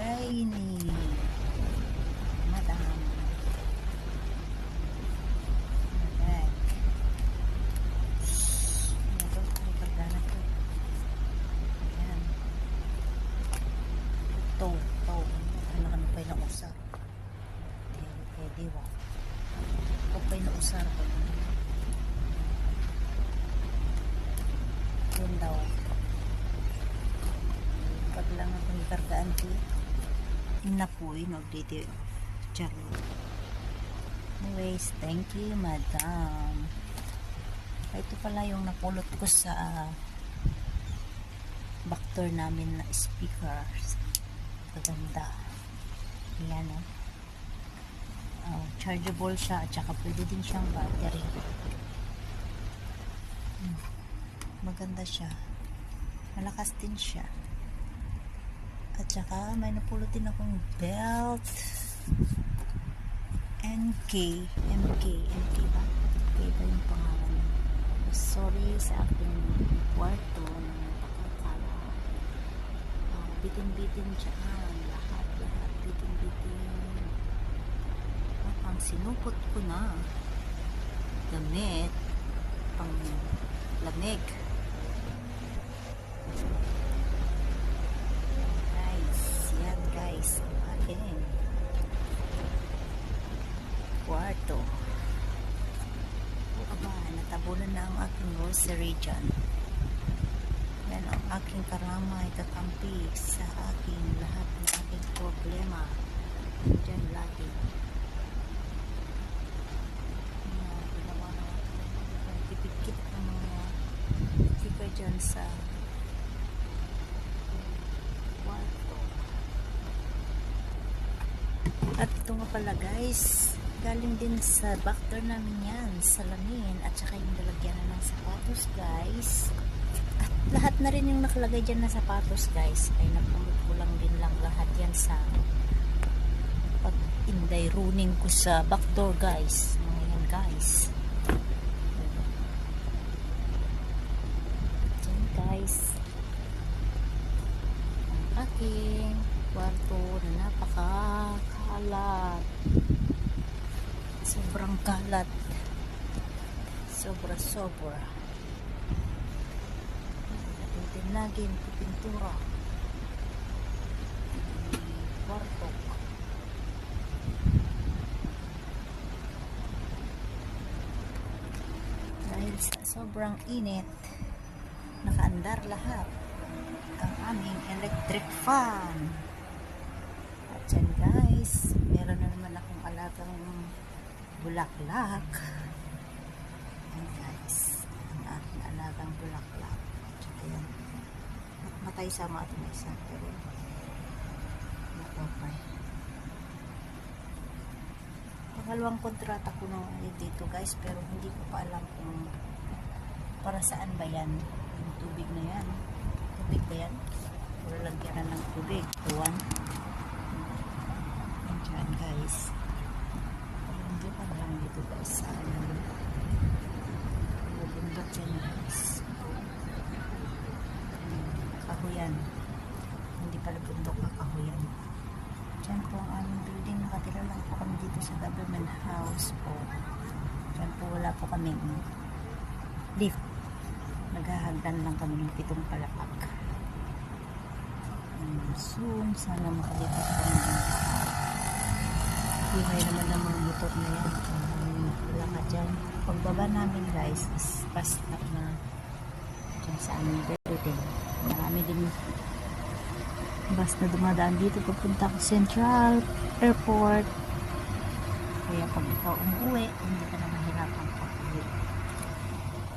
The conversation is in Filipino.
bahay ni Madam. Ayan. Ito, may pagdana to. Ayan. Ito. Ano pa yung usar. Diwa. Ito pa yung usar ko. Yun daw. Pag lang akong ikargaan ko. Inapoy, nagdito. Charot. Anyways, thank you, Madam. Ito pala yung napulot ko sa backdoor namin na speakers. Maganda. Ayan, chargeable siya at saka pwede din siyang battery. Maganda siya. Malakas din siya. At saka may napulot din akong belt. MK ba? MK ba yung pangalan? Sorry sa aking kwarto na napakakala. Bitin-bitin dyan. Lahat bitin-bitin. At ang sinupot ko na damit pang lamig. Guys, ang aking kwarto. Aba, natabunan na ang aking grocery dyan. Yan ang aking karamay, kakampi sa aking lahat ng aking problema. Dyan lagi. Ginawa na pipikit ang mga sticker dyan sa kwarto. At ito nga pala guys, galing din sa backdoor namin yan, salamin at saka yung lalagyanan ng sapatos guys. At lahat na rin yung nakalagay dyan na sapatos guys ay napulot ko lang din lang lahat yan sa pag-inday runing ko sa backdoor guys. Ngayon guys. Dyan guys. Ang aking kwarto na napakakalat. Sobrang kalat. Sobra. Natin lagi ang pintura. Kwarto. Dahil sa sobrang init, nakaandar lahat ang aming electric fan. At yan guys, meron na naman akong alagang bulaklak. Yan guys, ang aking alagang bulaklak. At yan, matay sama at may isa, pero okay. Pangalawang kontrata ko na dito guys, pero hindi ko pa alam kung para saan ba yan. Yung tubig na yan. Tubig ba yan? O lalagyan ng tubig. Tuwan. Diyan guys. Hindi pa lang dito guys. Bundok yan guys. Kahuyan. Hindi pala bundok na kahuyan. Diyan po ang aming building. Nakatira lang po kami dito sa government house po. Diyan po wala po kaming lift. Naghahagdan lang kami ng 7 palapag. Soon, sana makalipat kami ng buhay naman ng mga motor na yan. Wala ka dyan. Pagbaba namin guys is fast up na dyan sa aming building. Marami din bus na dumadaan dito papunta ko Central Airport. Kaya pag ikaw umuwi, hindi ka na mahirapan pag-uwi.